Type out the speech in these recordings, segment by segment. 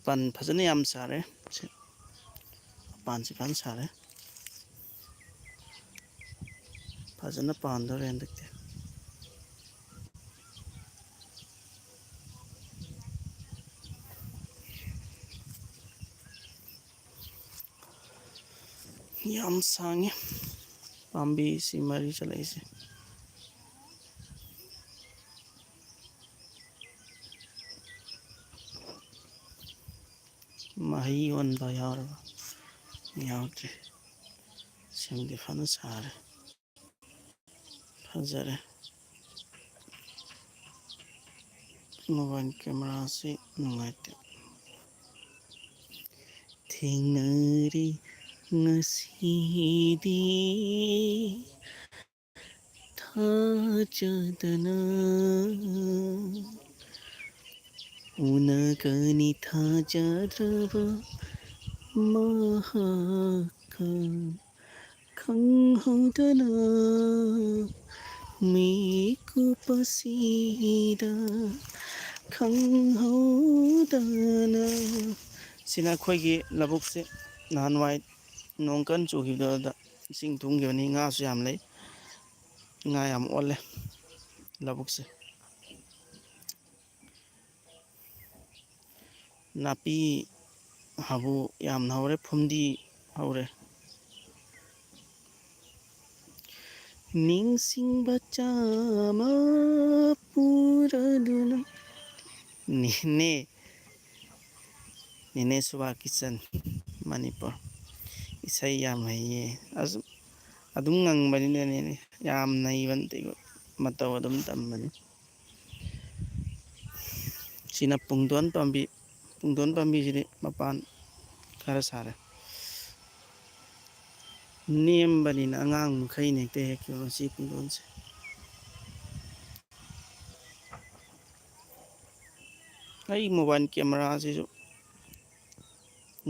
ꯃꯄꯥꯟ ꯐꯖꯅ ꯌꯥꯝ ꯁꯥꯔꯦ ꯃꯄꯥꯟꯁꯤ ꯐꯖꯅ ꯁꯥꯔꯦ ꯐꯖꯅ ꯄꯥꯟꯗꯧꯔꯦ ꯍꯟꯗꯛꯇꯤ ꯌꯥꯝ ꯁꯥꯡꯉꯦ ꯄꯥꯝꯕꯤꯁꯤ ꯃꯔꯤ ꯆꯠꯂꯛꯏꯁꯦ ꯃꯍꯩ ꯌꯣꯟꯕ ꯌꯥꯎꯔꯕ ꯌꯥꯎꯗ꯭ꯔꯤ ꯁꯤꯡꯗꯤ ꯐꯖꯅ ꯁꯥꯔꯦ ꯐꯖꯔꯦ ꯃꯣꯕꯥꯏꯜ ꯀꯦꯃꯦꯔꯥꯁꯤ ꯅꯨꯡꯉꯥꯏꯇꯦ ꯊꯦꯡꯅꯔꯤ ꯉꯁꯤꯗꯤ ꯊꯥꯖꯗꯅ ꯎꯅꯒꯅꯤ ꯊꯥꯖꯗ꯭ꯔꯕ ꯃꯍꯥꯛꯀ ꯈꯪꯍꯧꯗꯅ ꯃꯤꯀꯨꯞ ꯑꯁꯤꯗ ꯈꯪꯍꯧꯗꯅ ꯁꯤꯅ ꯑꯩꯈꯣꯏꯒꯤ ꯂꯧꯕꯨꯛꯁꯦ ꯅꯍꯥꯟꯋꯥꯏ ꯅꯣꯡ ꯀꯟꯅ ꯆꯨꯈꯤꯕꯗꯨꯗ ꯏꯁꯤꯡ ꯊꯨꯝꯈꯤꯕꯅꯤ ꯉꯥꯁꯨ ꯌꯥꯝ ꯂꯩ ꯉꯥ ꯌꯥꯝ ꯑꯣꯜꯂꯦ ꯂꯧꯕꯨꯛꯁꯦ ꯅꯥꯄꯤ ꯍꯥꯕꯨ ꯌꯥꯝꯅ ꯍꯧꯔꯦ ꯐꯨꯝꯗꯤ ꯍꯧꯔꯦ ꯅꯤꯡꯁꯤꯡꯕ ꯆꯥꯝꯃ ꯄꯨꯔꯗꯨꯅ ꯅꯦꯅꯦ ꯁꯨꯕꯥꯀꯤꯁꯟ ꯃꯅꯤꯄꯨꯔ ꯏꯁꯩ ꯌꯥꯝ ꯍꯩꯌꯦ ꯑꯗꯨꯝ ꯉꯪꯕꯅꯤꯅꯅꯦ ꯌꯥꯝ ꯅꯩꯕ ꯅꯠꯇꯦ ꯃꯇꯧ ꯑꯗꯨꯝ ꯇꯝꯕꯅꯤ ꯁꯤꯅ ꯄꯨꯡꯗꯣꯟ ꯄꯥꯝꯕꯤ ꯄꯨꯡꯗꯣꯟ ꯄꯥꯝꯕꯤꯁꯤꯗꯤ ꯃꯄꯥꯟ ꯈꯔ ꯁꯥꯔꯦ ꯅꯦꯝꯕꯅꯤꯅ ꯑꯉꯥꯡ ꯃꯈꯩꯅ ꯍꯦꯛꯇ ꯍꯦꯛꯈꯤꯕ ꯁꯤ ꯄꯨꯡꯗꯣꯟꯁꯦ ꯑꯩ ꯃꯣꯕꯥꯏꯜ ꯀꯦꯃꯦꯔꯥꯁꯤꯁꯨ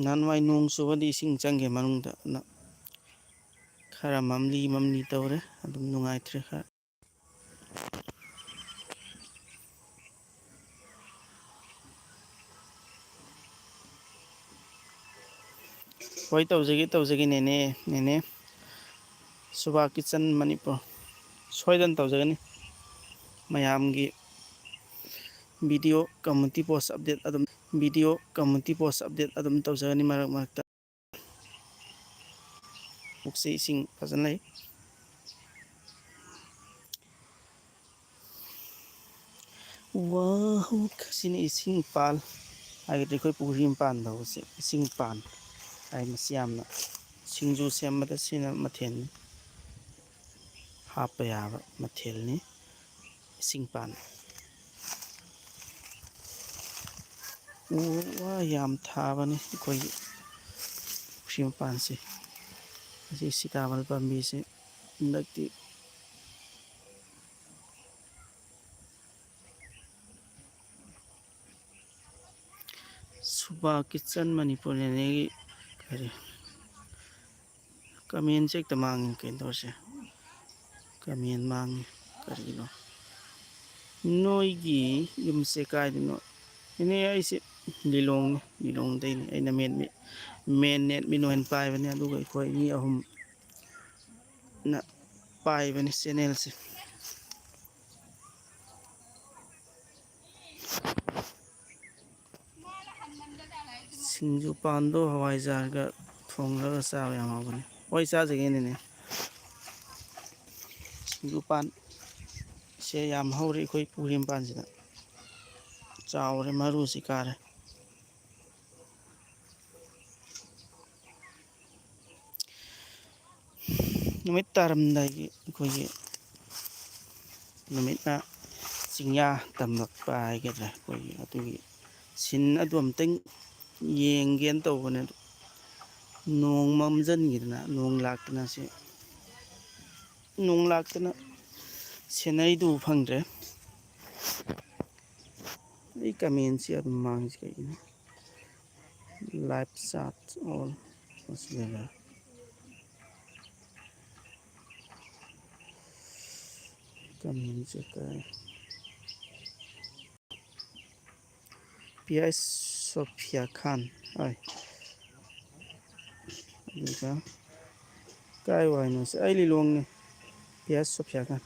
ꯅꯍꯥꯟꯋꯥꯏ ꯅꯣꯡ ꯆꯨꯕꯗꯤ ꯏꯁꯤꯡ ꯆꯪꯒꯦ ꯃꯅꯨꯡꯗ ꯈꯔ ꯃꯝꯂꯤ ꯇꯧꯔꯦ ꯑꯗꯨꯝ ꯅꯨꯡꯉꯥꯏꯇ꯭ꯔꯦ ꯈꯔ ꯍꯣꯏ ꯇꯧꯖꯒꯦ ꯅꯦꯅꯦ ꯁꯨꯕꯥꯀꯤꯆꯟ ꯃꯅꯤꯄꯨꯔ ꯁꯣꯏꯗꯅ ꯇꯧꯖꯒꯅꯤ ꯃꯌꯥꯝꯒꯤ ꯚꯤꯗꯤꯑꯣ ꯀꯝꯃꯨꯅꯤꯇꯤ ꯄꯣꯁ ꯑꯞꯗꯦꯠ ꯑꯗꯨꯝ ꯇꯧꯖꯒꯅꯤ ꯃꯔꯛ ꯃꯔꯛꯇ ꯄꯨꯛꯁꯤ ꯏꯁꯤꯡ ꯐꯖꯅ ꯂꯩ ꯁꯤꯅ ꯏꯁꯤꯡ ꯄꯥꯟ ꯍꯥꯏꯒꯗꯤ ꯑꯩꯈꯣꯏ ꯄꯨꯈ꯭ꯔꯤ ꯃꯄꯥꯟꯗ ꯍꯧꯕꯁꯦ ꯏꯁꯤꯡ ꯄꯥꯟ ꯍꯥꯏ ꯃꯁꯤ ꯌꯥꯝꯅ ꯁꯤꯡꯖꯨ ꯁꯦꯝꯕꯗ ꯁꯤꯅ ꯃꯊꯦꯜꯅꯤ ꯍꯥꯞꯄ ꯌꯥꯕ ꯃꯊꯦꯜꯅꯤ ꯏꯁꯤꯡ ꯄꯥꯟ ꯎ ꯋꯥ ꯌꯥꯝ ꯊꯥꯕꯅꯤ ꯑꯩꯈꯣꯏꯒꯤ ꯄꯨꯈ꯭ꯔꯤ ꯃꯄꯥꯟꯁꯦ ꯑꯁꯤ ꯁꯤꯇꯥꯕꯜ ꯄꯥꯝꯕꯤꯁꯦ ꯍꯟꯗꯛꯇꯤ ꯁꯨꯕꯥꯀꯤꯆꯟ ꯃꯅꯤꯄꯨꯔ ꯅꯦꯅꯦꯒꯤ ꯀꯔꯤ ꯀꯃꯦꯟꯁꯦ ꯍꯦꯛꯇ ꯃꯥꯡꯉꯤ ꯀꯩꯅꯣ ꯇꯧꯔꯤꯁꯦ ꯀꯃꯦꯟ ꯃꯥꯡꯉꯤ ꯀꯔꯤꯒꯤꯅꯣ ꯅꯣꯏꯒꯤ ꯌꯨꯝꯁꯦ ꯀꯥꯏꯗꯅꯣ ꯏꯅꯦ ꯑꯩꯁꯦ ꯂꯤꯂꯣꯡꯗꯩꯅꯤ ꯑꯩꯅ ꯃꯦꯟ ꯅꯦꯠ ꯃꯤꯅ ꯄꯥꯏꯕꯅꯦ ꯑꯗꯨꯒ ꯑꯩꯈꯣꯏ ꯃꯤ ꯑꯍꯨꯝꯅ ꯄꯥꯏꯕꯅꯤ ꯆꯦꯅꯦꯜꯁꯦ ꯁꯤꯡꯖꯨ ꯄꯥꯟꯗꯣ ꯍꯋꯥꯏꯖꯥꯔꯒ ꯊꯣꯡꯂꯒ ꯆꯥꯕ ꯌꯥꯝ ꯍꯥꯎꯕꯅꯤ ꯍꯣꯏ ꯆꯥꯖꯒꯦ ꯅꯦꯅꯦ ꯁꯤꯡꯖꯨ ꯄꯥꯟ ꯁꯦ ꯌꯥꯝ ꯍꯧꯔꯤ ꯑꯩꯈꯣꯏ ꯄꯨꯈ꯭ꯔꯤ ꯃꯄꯥꯟꯁꯤꯗ ꯆꯥꯎꯔꯦ ꯃꯔꯨꯁꯤ ꯀꯥꯔꯦ ꯅꯨꯃꯤꯠ ꯇꯥꯔꯝꯗꯥꯏꯒꯤ ꯑꯩꯈꯣꯏꯒꯤ ꯅꯨꯃꯤꯠꯅ ꯆꯤꯡꯌꯥ ꯇꯝꯂꯛꯄ ꯍꯥꯏꯒꯗ꯭ꯔꯥ ꯑꯩꯈꯣꯏꯒꯤ ꯑꯗꯨꯒꯤ ꯁꯤꯟ ꯑꯗꯨ ꯑꯝꯇꯪ ꯌꯦꯡꯒꯦꯅ ꯇꯧꯕꯅꯦ ꯑꯗꯨ ꯅꯣꯡ ꯃꯝꯁꯤꯟꯈꯤꯗꯅ ꯅꯣꯡ ꯂꯥꯛꯇꯅ ꯁꯦꯅꯔꯤꯗꯨ ꯎꯕ ꯐꯪꯗ꯭ꯔꯦ ꯑꯩ ꯀꯃꯦꯟꯁꯤ ꯑꯗꯨꯝ ꯃꯥꯡꯉꯤꯁꯤ ꯀꯩꯒꯤꯅꯣ ꯂꯥꯏꯚ ꯆꯥꯠ ꯑꯣꯜ ꯀꯃꯦꯟꯁꯦ ꯄꯤ ꯑꯩꯁ ꯁꯣꯐꯤꯌꯥ ꯈꯥꯟ ꯍꯣꯏ ꯑꯗꯨꯒ ꯀꯥꯏ ꯋꯥꯏꯅꯣꯁꯦ ꯑꯩ ꯂꯤꯂꯣꯡꯅꯤ ꯄꯤꯌꯥꯁ ꯁꯣꯐꯤꯌꯥ ꯈꯥꯟ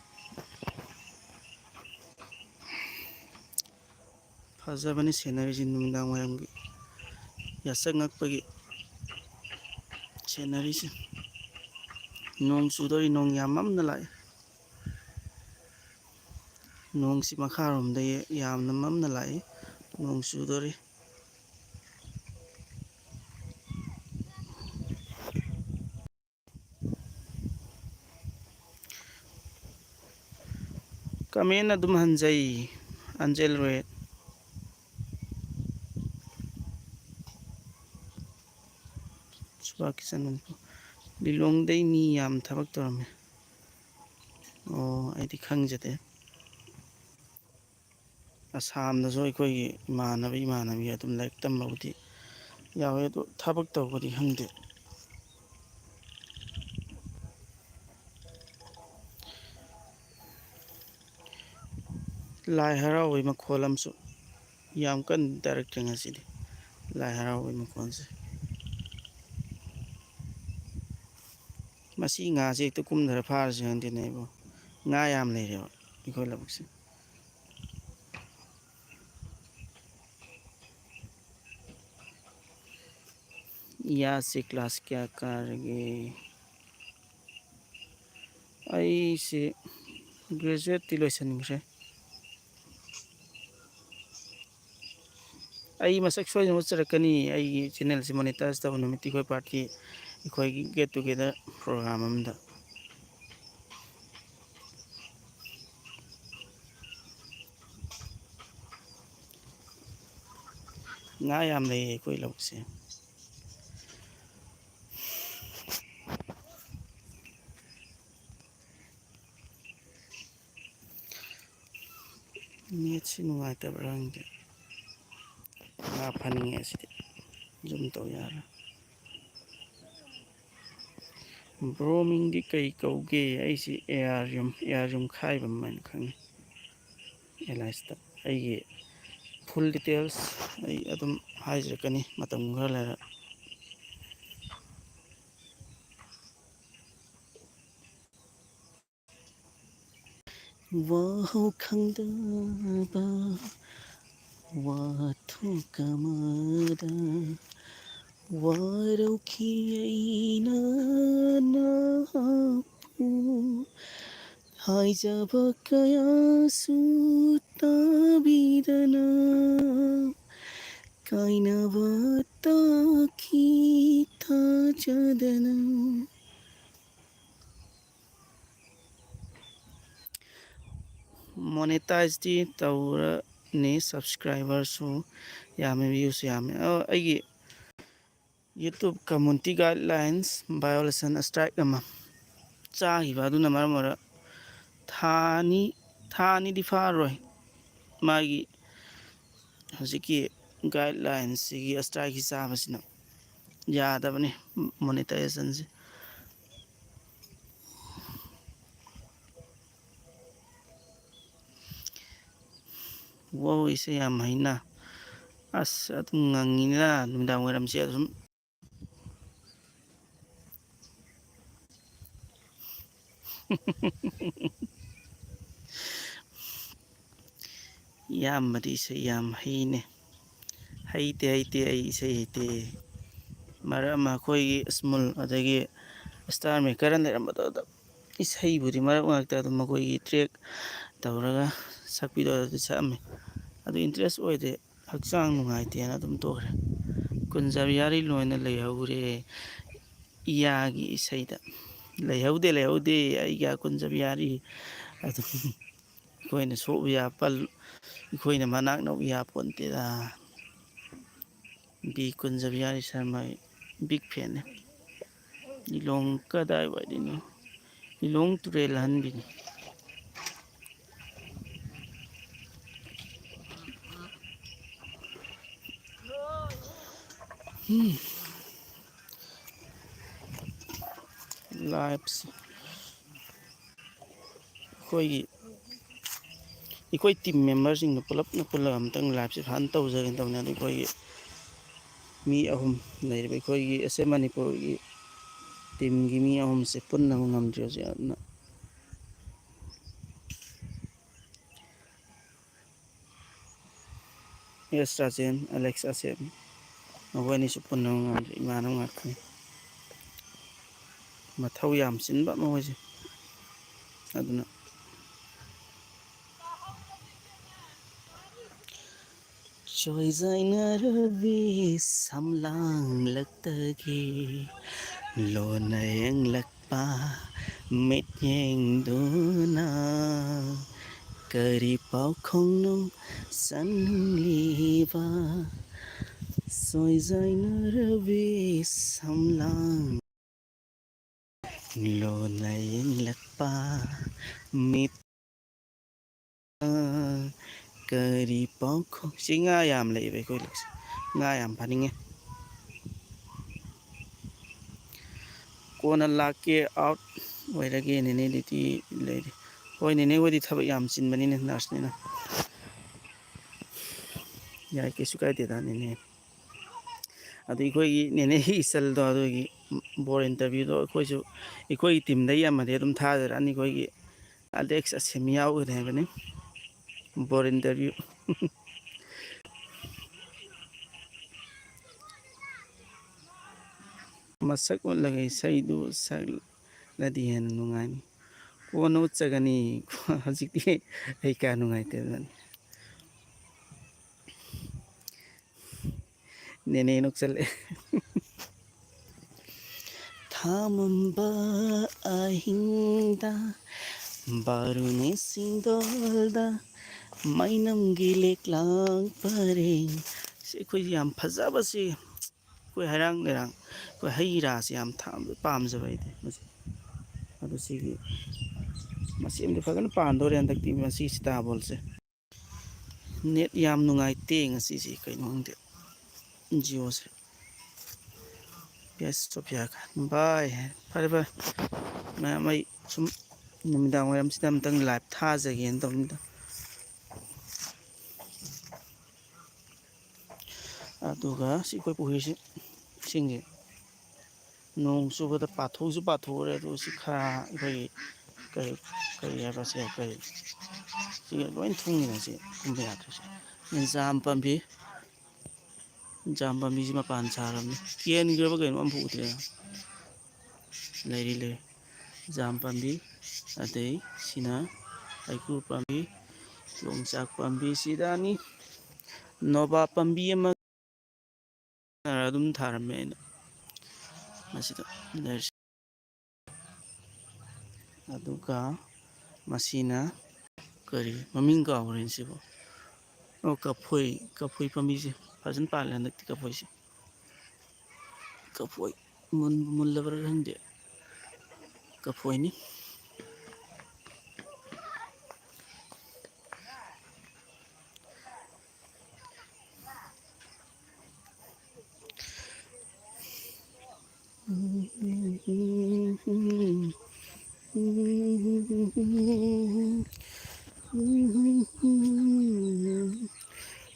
ꯐꯖꯕꯅꯤ ꯁꯦꯅꯔꯤꯁꯤ ꯅꯨꯃꯤꯗꯥꯡ ꯋꯥꯏꯔꯝꯒꯤ ꯌꯥꯆꯪꯉꯛꯄꯒꯤ ꯁꯦꯅꯔꯤꯁꯤ ꯅꯣꯡ ꯆꯨꯗꯣꯔꯤ ꯅꯣꯡ ꯌꯥꯝ ꯃꯝꯅ ꯂꯥꯛꯑꯦ ꯅꯣꯡꯁꯤ ꯃꯈꯥꯔꯣꯝꯗ ꯌꯥꯝꯅ ꯃꯝꯅ ꯂꯥꯛꯏ ꯅꯣꯡ ꯆꯨꯗꯣꯔꯤ ꯀꯃꯦꯟ ꯑꯗꯨꯝ ꯍꯟꯖꯩ ꯑꯟꯖꯦꯜ ꯔꯦꯠ ꯁꯨꯕꯥꯁ ꯀꯤꯁꯟ ꯂꯤꯂꯣꯡꯗꯩ ꯃꯤ ꯌꯥꯝ ꯊꯕꯛ ꯇꯧꯔꯝꯃꯦ ꯑꯣ ꯑꯩꯗꯤ ꯈꯪꯖꯗꯦ ꯑꯁꯥꯝꯗꯁꯨ ꯑꯩꯈꯣꯏꯒꯤ ꯏꯃꯥꯟꯅꯕꯤ ꯑꯗꯨꯝ ꯂꯥꯏꯔꯤꯛ ꯇꯝꯕꯕꯨꯗꯤ ꯌꯥꯎꯋꯦ ꯑꯗꯣ ꯊꯕꯛ ꯇꯧꯕꯗꯤ ꯈꯪꯗꯦ ꯂꯥꯏ ꯍꯔꯥꯎꯕꯒꯤ ꯃꯈꯣꯜ ꯑꯃꯁꯨ ꯌꯥꯝ ꯀꯟꯅ ꯇꯥꯔꯛꯇ꯭ꯔꯦ ꯉꯁꯤꯗꯤ ꯂꯥꯏ ꯍꯔꯥꯎꯕꯒꯤ ꯃꯈꯣꯜꯁꯦ ꯃꯁꯤ ꯉꯥꯁꯦ ꯍꯦꯛꯇ ꯀꯨꯝꯊꯔ ꯐꯥꯔꯁꯤ ꯈꯪꯗꯦꯅꯦ ꯑꯩꯕꯣ ꯉꯥ ꯌꯥꯝ ꯂꯩꯔꯦꯕ ꯑꯩꯈꯣꯏ ꯂꯧꯕꯨꯛꯁꯦ ꯌꯥꯁꯤ ꯀ꯭ꯂꯥꯁ ꯀꯌꯥ ꯀꯥꯔꯒꯦ ꯑꯩꯁꯤ ꯒ꯭ꯔꯦꯖꯨꯋꯦꯠꯇꯤ ꯂꯣꯏꯁꯤꯟꯈ꯭ꯔꯦ ꯑꯩ ꯃꯁꯛ ꯁꯣꯏꯗꯅ ꯎꯠꯆꯔꯛꯀꯅꯤ ꯑꯩꯒꯤ ꯆꯦꯟꯅꯦꯜꯁꯤ ꯃꯣꯅꯤꯇꯥꯏꯁ ꯇꯧꯕ ꯅꯨꯃꯤꯠꯇꯤ ꯑꯩꯈꯣꯏ ꯄꯥꯔꯇꯤ ꯑꯩꯈꯣꯏꯒꯤ ꯒꯦꯠ ꯇꯨꯒꯦꯗꯔ ꯄ꯭ꯔꯣꯒ꯭ꯔꯥꯝ ꯑꯃꯗ ꯉꯥ ꯌꯥꯝ ꯂꯩꯌꯦ ꯑꯩꯈꯣꯏ ꯂꯧꯕꯨꯛꯁꯦ ꯅꯦꯠꯁꯤ ꯅꯨꯡꯉꯥꯏꯇꯕ꯭ꯔꯥ ꯈꯪꯗꯦ ꯉꯥ ꯐꯥꯅꯤꯡꯉꯦ ꯑꯁꯤꯗꯤ ꯖꯨꯝ ꯇꯧ ꯌꯥꯔꯣꯏ ꯕ꯭ꯔꯣ ꯃꯤꯡꯗꯤ ꯀꯩ ꯀꯧꯒꯦ ꯑꯩꯁꯤ ꯑꯦꯌꯥꯔ ꯌꯨꯝꯈꯥꯏꯕꯝ ꯍꯥꯏꯅ ꯈꯪꯉꯤ ꯑꯦꯂꯥꯏꯟꯁꯇ ꯑꯩꯒꯤ ꯐꯨꯜ ꯗꯤꯇꯦꯜꯁ ꯑꯩ ꯑꯗꯨꯝ ꯍꯥꯏꯖꯔꯛꯀꯅꯤ ꯃꯇꯝ ꯈꯔ ꯂꯩꯔ ꯋꯥꯍꯧ ꯈꯪꯗꯕ ꯋꯥꯊꯣꯛ ꯑꯃꯗ ꯋꯥꯔꯧꯈꯤ ꯑꯩꯅ ꯅꯪꯕꯨ ꯍꯥꯏꯖꯕ ꯀꯌꯥꯁꯨ ꯇꯥꯕꯤꯗꯅ ꯀꯥꯏꯅꯕ ꯇꯥꯈꯤ ꯊꯥꯖꯗꯅ ꯃꯣꯅꯦꯇꯥꯏꯖꯇꯤ ꯇꯧꯔꯅꯤ ꯁꯕꯁꯀ꯭ꯔꯥꯏꯕꯔꯁꯨ ꯌꯥꯝꯃꯦ ꯚ꯭ꯌꯨꯁꯨ ꯌꯥꯝꯃꯦ ꯑꯩꯒꯤ ꯌꯨꯇꯨꯞ ꯀꯝꯃꯨꯅꯤꯇꯤ ꯒꯥꯏꯗꯂꯥꯏꯟꯁ ꯚꯥꯏꯑꯣꯂꯦꯁꯟ ꯏꯁꯇ꯭ꯔꯥꯏꯛ ꯑꯃ ꯆꯥꯈꯤꯕ ꯑꯗꯨꯅ ꯃꯔꯝ ꯑꯣꯏꯔꯒ ꯊꯥ ꯑꯅꯤꯗꯤ ꯐꯥꯔꯣꯏ ꯃꯥꯒꯤ ꯍꯧꯖꯤꯛꯀꯤ ꯒꯥꯏꯗꯂꯥꯏꯟꯁꯤꯒꯤ ꯏꯁꯇ꯭ꯔꯥꯏꯛꯀꯤ ꯆꯥꯕꯁꯤꯅ ꯌꯥꯗꯕꯅꯤ ꯃꯣꯅꯤꯇꯥꯏꯖꯦꯁꯟꯁꯦ ꯋꯥꯎ ꯏꯁꯩ ꯌꯥꯝ ꯍꯩꯅ ꯑꯁ ꯑꯗꯨꯝ ꯉꯪꯉꯤꯅꯤꯅ ꯅꯨꯃꯤꯗꯥꯡ ꯋꯥꯏꯔꯝꯁꯦ ꯑꯗꯨꯝ ꯏꯌꯥꯝꯕꯗꯤ ꯏꯁꯩ ꯌꯥꯝ ꯍꯩꯅꯦ ꯍꯩꯇꯦ ꯑꯩ ꯏꯁꯩ ꯍꯩꯇꯦ ꯃꯔꯛ ꯑꯃ ꯑꯩꯈꯣꯏꯒꯤ ꯏꯁꯃꯨꯜ ꯑꯗꯒꯤ ꯏꯁꯇꯥꯔ ꯃꯦꯀꯔꯅ ꯂꯩꯔꯝꯕꯗꯨꯗ ꯏꯁꯩꯕꯨꯗꯤ ꯃꯔꯛ ꯃꯔꯛꯇ ꯑꯗꯨꯝ ꯃꯈꯣꯏꯒꯤ ꯇ꯭ꯔꯦꯛ ꯇꯧꯔꯒ ꯁꯛꯄꯤꯗꯣ ꯑꯗꯨꯗꯤ ꯁꯛꯑꯝꯃꯤ ꯑꯗꯨ ꯏꯟꯇꯔꯦꯁ ꯑꯣꯏꯗꯦ ꯍꯛꯆꯥꯡ ꯅꯨꯡꯉꯥꯏꯇꯦꯅ ꯑꯗꯨꯝ ꯇꯣꯛꯈ꯭ꯔꯦ ꯀꯨꯟꯖꯕꯤꯌꯥꯔꯤ ꯂꯣꯏꯅ ꯂꯩꯍꯧꯔꯦ ꯏꯌꯥꯒꯤ ꯏꯁꯩꯗ ꯂꯩꯍꯧꯗꯦ ꯑꯩꯒ ꯀꯨꯟꯖꯕꯤꯌꯥꯔꯤ ꯑꯗꯨꯝ ꯑꯩꯈꯣꯏꯅ ꯁꯣꯛꯎ ꯌꯥꯄꯜ ꯑꯩꯈꯣꯏꯅ ꯃꯅꯥꯛ ꯅꯧ ꯌꯥꯄꯣꯟꯇꯦꯗ ꯕꯤ ꯀꯨꯟꯖꯕꯤꯍꯥꯔꯤ ꯁꯔꯃ ꯕꯤꯛ ꯐꯦꯟꯅꯦ ꯂꯤꯂꯣꯡ ꯀꯗꯥꯏꯋꯥꯏꯗꯩꯅꯣ ꯂꯤꯂꯣꯡ ꯇꯨꯔꯦꯜ ꯂꯥꯟꯕꯤꯅꯤ ꯂꯥꯏꯐꯁꯦ ꯑꯩꯈꯣꯏ ꯇꯤꯝ ꯃꯦꯝꯕꯔꯁꯤꯡꯗꯣ ꯄꯨꯜꯂꯞꯅ ꯄꯨꯜꯂꯒ ꯑꯝꯇꯪ ꯂꯥꯏꯞꯁꯦ ꯐꯖꯅ ꯇꯧꯖꯒꯦ ꯇꯧꯕꯅꯤ ꯑꯗꯨ ꯑꯩꯈꯣꯏꯒꯤ ꯃꯤ ꯑꯍꯨꯝ ꯂꯩꯔꯤꯕ ꯑꯩꯈꯣꯏꯒꯤ ꯑꯦꯁ ꯑꯦꯝ ꯃꯅꯤꯄꯨꯔꯒꯤ ꯇꯤꯝꯒꯤ ꯃꯤ ꯑꯍꯨꯝꯁꯦ ꯄꯨꯟꯅꯕ ꯉꯝꯗ꯭ꯔꯤ ꯍꯧꯖꯤꯛ ꯑꯗꯨꯅ ꯑꯦꯁ ꯔꯥꯖꯦꯟ ꯑꯂꯦꯛꯁ ꯑꯁꯦꯝ ꯃꯈꯣꯏ ꯑꯅꯤꯁꯨ ꯄꯨꯟꯅꯕ ꯉꯝꯗ꯭ꯔꯤ ꯏꯃꯥꯟꯅꯕ ꯉꯥꯛꯇꯅꯤ ꯃꯊꯧ ꯌꯥꯝ ꯆꯤꯟꯕ ꯃꯈꯣꯏꯁꯦ ꯑꯗꯨꯅ ꯁꯣꯏꯖꯥꯏꯅꯔꯕꯤ ꯁꯝꯂꯥꯡꯂꯛꯇꯒꯤ ꯂꯣꯟꯅ ꯌꯦꯡꯂꯛꯄ ꯃꯤꯠꯌꯦꯡꯗꯨꯅ ꯀꯔꯤ ꯄꯥꯎꯈꯨꯝꯅꯣ ꯆꯟꯂꯤꯕ ꯁꯣꯏꯖꯥꯏꯅꯔꯕꯤ ꯁꯝꯂꯥꯡ ꯂꯣꯟꯅ ꯌꯦꯡꯂꯛꯄ ꯃꯤꯠ ꯀꯔꯤ ꯄꯥꯎꯈꯨꯝ ꯁꯤ ꯉꯥ ꯌꯥꯝ ꯂꯩꯕ ꯑꯩꯈꯣꯏ ꯂꯣꯛꯁꯦ ꯉꯥ ꯌꯥꯝ ꯐꯥꯅꯤꯡꯉꯦ ꯀꯣꯟꯅ ꯂꯥꯛꯀꯦ ꯑꯥꯎꯠ ꯑꯣꯏꯔꯒꯦ ꯅꯦꯅꯦ ꯗ꯭ꯌꯨꯇꯤ ꯂꯩꯔꯤ ꯍꯣꯏ ꯅꯦꯅꯦ ꯍꯣꯏꯗꯤ ꯊꯕꯛ ꯌꯥꯝ ꯆꯤꯟꯕꯅꯤꯅꯦ ꯅꯔꯁꯅꯤꯅ ꯌꯥꯏ ꯀꯩꯁꯨ ꯀꯥꯏꯗꯦꯗ ꯅꯦꯅꯦ ꯑꯗꯨ ꯑꯩꯈꯣꯏꯒꯤ ꯅꯦꯅꯦꯒꯤ ꯏꯆꯜꯗꯣ ꯑꯗꯨꯒꯤ ꯕꯣꯔ ꯏꯟꯇꯔꯚꯤꯌꯨꯗꯣ ꯑꯩꯈꯣꯏꯁꯨ ꯑꯩꯈꯣꯏꯒꯤ ꯇꯤꯝꯗꯒꯤ ꯑꯃꯗꯤ ꯑꯗꯨꯝ ꯊꯥꯖꯔꯛꯑꯅꯤ ꯑꯩꯈꯣꯏꯒꯤ ꯑꯂꯦꯛꯁ ꯑꯁꯤꯝ ꯌꯥꯎꯒꯅꯤ ꯍꯥꯏꯕꯅꯤ ꯕꯣꯔ ꯏꯟꯇꯔꯚꯤꯌꯨ ꯃꯁꯛ ꯎꯠꯂꯒ ꯏꯁꯩꯗꯨ ꯁꯛꯂꯗꯤ ꯍꯦꯟꯅ ꯅꯨꯡꯉꯥꯏꯅꯤ ꯀꯣꯟꯅ ꯎꯠꯆꯒꯅꯤ ꯍꯧꯖꯤꯛꯇꯤ ꯑꯩ ꯀꯌꯥ ꯅꯨꯡꯉꯥꯏꯇꯦꯗꯅ ꯅꯦꯅꯦ ꯅꯣꯛꯆꯜꯂꯛꯑꯦ ꯊꯥꯃꯝꯕ ꯑꯍꯤꯡꯗ ꯕꯥꯔꯨꯅꯤ ꯆꯤꯡꯗꯣꯜꯗ ꯃꯩꯅꯝꯒꯤ ꯂꯤꯛꯂꯥꯡ ꯄꯔꯦꯡ ꯁꯤ ꯑꯩꯈꯣꯏꯁꯤ ꯌꯥꯝ ꯐꯖꯕꯁꯤ ꯑꯩꯈꯣꯏ ꯍꯩꯔꯥꯡ ꯂꯩꯔꯥꯡ ꯑꯩꯈꯣꯏ ꯍꯩ ꯔꯥꯁꯦ ꯌꯥꯝ ꯄꯥꯝꯖꯕ ꯑꯩꯗꯤ ꯃꯁꯤ ꯑꯗꯨ ꯁꯤꯒꯤ ꯃꯁꯤ ꯑꯃꯗꯤ ꯐꯖꯅ ꯄꯥꯟꯗꯣꯔꯦ ꯍꯟꯗꯛꯇꯤ ꯃꯁꯤ ꯁꯤꯇꯥꯕꯣꯜꯁꯦ ꯅꯦꯠ ꯌꯥꯝ ꯅꯨꯡꯉꯥꯏꯇꯦ ꯉꯁꯤꯁꯦ ꯀꯩꯅꯣ ꯈꯪꯗꯦ ꯖꯤꯑꯣꯁꯦ ꯌꯦꯁ ꯁꯣꯐꯤꯌꯥ ꯕꯥꯏ ꯐꯔꯦ ꯐꯔꯦ ꯃꯌꯥꯝ ꯑꯩ ꯁꯨꯝ ꯅꯨꯃꯤꯗꯥꯡ ꯋꯥꯏꯔꯝꯁꯤꯗ ꯑꯝꯇꯪ ꯂꯥꯏꯚ ꯊꯥꯖꯒꯦꯅ ꯇꯧꯕꯅꯤꯗ ꯑꯗꯨꯒ ꯁꯤ ꯑꯩꯈꯣꯏ ꯄꯨꯈ꯭ꯔꯤꯁꯤ ꯏꯁꯤꯡꯁꯦ ꯅꯣꯡ ꯆꯨꯕꯗ ꯄꯥꯊꯣꯛꯁꯨ ꯄꯥꯊꯣꯛꯎꯔꯦ ꯑꯗꯨꯒ ꯁꯤ ꯈꯔ ꯑꯩꯈꯣꯏꯒꯤ ꯀꯔꯤ ꯍꯥꯏꯕꯁꯦ ꯑꯩꯈꯣꯏ ꯁꯤꯒ ꯂꯣꯏ ꯊꯨꯡꯉꯤꯅ ꯁꯤ ꯀꯨꯝꯕ ꯌꯥꯗ꯭ꯔꯤꯁꯦ ꯖꯥꯝ ꯄꯥꯝꯕꯤ ꯖꯥꯝ ꯄꯥꯝꯕꯤꯁꯤ ꯃꯄꯥꯟ ꯁꯥꯔꯕꯅꯤ ꯀꯦꯟꯈ꯭ꯔꯕ ꯀꯩꯅꯣ ꯑꯃꯐꯥꯎ ꯎꯗ꯭ꯔꯦ ꯂꯩꯔꯤ ꯂꯩ ꯖꯥꯝ ꯄꯥꯝꯕꯤ ꯑꯗꯩ ꯁꯤꯅ ꯍꯩꯀ꯭ꯔꯨ ꯄꯥꯝꯕꯤ ꯌꯣꯡꯆꯥꯛ ꯄꯥꯝꯕꯤꯁꯤꯗ ꯑꯅꯤ ꯅꯣꯕꯥꯞ ꯄꯥꯝꯕꯤ ꯑꯃ ꯑꯗꯨꯝ ꯊꯥꯔꯝꯃꯦ ꯑꯩꯅ ꯃꯁꯤꯗ ꯂꯩꯔꯤꯁꯦ ꯑꯗꯨꯒ ꯃꯁꯤꯅ ꯀꯔꯤ ꯃꯃꯤꯡ ꯀꯥꯎꯈ꯭ꯔꯦꯅꯦ ꯁꯤꯕꯨ ꯑꯣ ꯀꯐꯣꯏ ꯄꯥꯝꯕꯤꯁꯦ ꯐꯖꯅ ꯄꯥꯜꯂꯦ ꯍꯟꯗꯛꯇꯤ ꯀꯐꯣꯏꯁꯦ ꯀꯐꯣꯏ ꯃꯨꯟꯕꯨ ꯃꯨꯜꯂꯕ꯭ꯔꯥ ꯈꯪꯗꯦ ꯀꯐꯣꯏꯅꯤ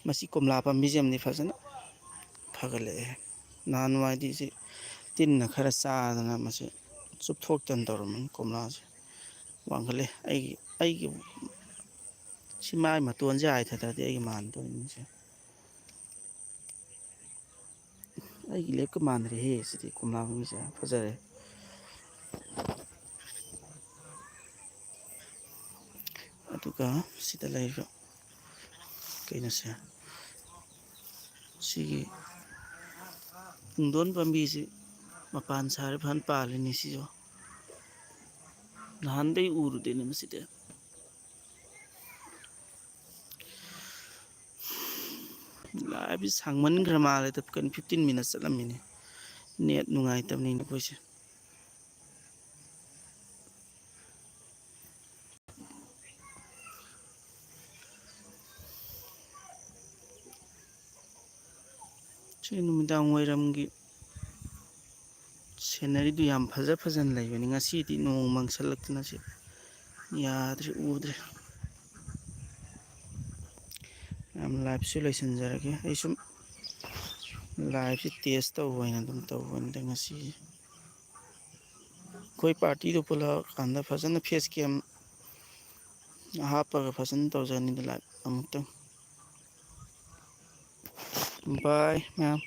ꯃꯁꯤ ꯀꯣꯝꯂꯥ ꯄꯥꯝꯕꯤꯁꯦ ꯑꯃꯗꯤ ꯐꯖꯅ ꯐꯒꯠꯂꯛꯑꯦ ꯅꯍꯥꯟꯋꯥꯏꯗꯤ ꯁꯤ ꯇꯤꯟꯅ ꯈꯔ ꯆꯥꯗꯅ ꯃꯁꯤ ꯆꯨꯞꯊꯣꯛꯇꯅ ꯇꯧꯔꯝꯃꯅꯤ ꯀꯣꯝꯂꯥꯁꯦ ꯋꯥꯡꯈꯠꯂꯦ ꯑꯩꯒꯤ ꯁꯤ ꯃꯥꯏ ꯃꯇꯣꯟꯁꯦ ꯍꯥꯏꯊꯗ꯭ꯔꯗꯤ ꯑꯩꯒꯤ ꯃꯥꯟꯗꯣꯏꯅꯤꯁꯦ ꯑꯩꯒꯤ ꯂꯦꯞꯀ ꯃꯥꯟꯅꯔꯦꯍꯦ ꯁꯤꯗꯤ ꯀꯣꯝꯂꯥ ꯄꯥꯝꯕꯤꯁꯦ ꯐꯖꯔꯦ ꯑꯗꯨꯒ ꯁꯤꯗ ꯂꯩꯔꯤꯕ ꯀꯩꯅꯣꯁꯦ ꯁꯤꯒꯤ ꯄꯨꯡꯗꯣꯟ ꯄꯥꯝꯕꯤꯁꯤ ꯃꯄꯥꯟ ꯁꯥꯔꯦ ꯐꯖꯅ ꯄꯥꯜꯂꯤꯅꯤ ꯁꯤꯁꯨ ꯅꯍꯥꯟꯗꯩ ꯎꯔꯨꯗꯦꯅꯦ ꯃꯁꯤꯗꯤ ꯂꯥꯏꯚꯁꯤ ꯁꯥꯡꯃꯟꯈ꯭ꯔ ꯃꯥꯜꯂꯦꯗ ꯀꯩꯅꯣ 15 ꯃꯤꯅꯠ ꯆꯠꯂꯝꯃꯤꯅꯦ ꯅꯦꯠ ꯅꯨꯡꯉꯥꯏꯇꯕꯅꯤꯅ ꯑꯩꯈꯣꯏꯁꯦ ꯁꯤ ꯅꯨꯃꯤꯗꯥꯡ ꯋꯥꯏꯔꯝꯒꯤ ꯁꯦꯅꯔꯤꯗꯨ ꯌꯥꯝ ꯐꯖꯅ ꯂꯩꯕꯅꯤ ꯉꯁꯤꯗꯤ ꯅꯣꯡ ꯃꯪꯁꯜꯂꯛꯇꯅ ꯁꯤ ꯌꯥꯗ꯭ꯔꯦ ꯎꯗ꯭ꯔꯦ ꯌꯥꯝ ꯂꯥꯏꯚꯁꯨ ꯂꯣꯏꯁꯤꯟꯖꯔꯒꯦ ꯑꯩ ꯁꯨꯝ ꯂꯥꯏꯚꯁꯤ ꯇꯦꯁ ꯇꯧꯕ ꯑꯣꯏꯅ ꯑꯗꯨꯝ ꯇꯧꯕꯅꯤꯗ ꯉꯁꯤꯁꯦ ꯑꯩꯈꯣꯏ ꯄꯥꯔꯇꯤꯗꯨ ꯄꯨꯜꯂꯛꯑꯀꯥꯟꯗ ꯐꯖꯅ ꯐꯦꯁ ꯀꯦꯝ ꯍꯥꯞꯄꯒ ꯐꯖꯅ ꯇꯧꯖꯅꯤꯗ ꯂꯥꯏꯚ ꯑꯃꯨꯛꯇꯪ ꯕꯥꯏ ꯃꯌꯥꯝ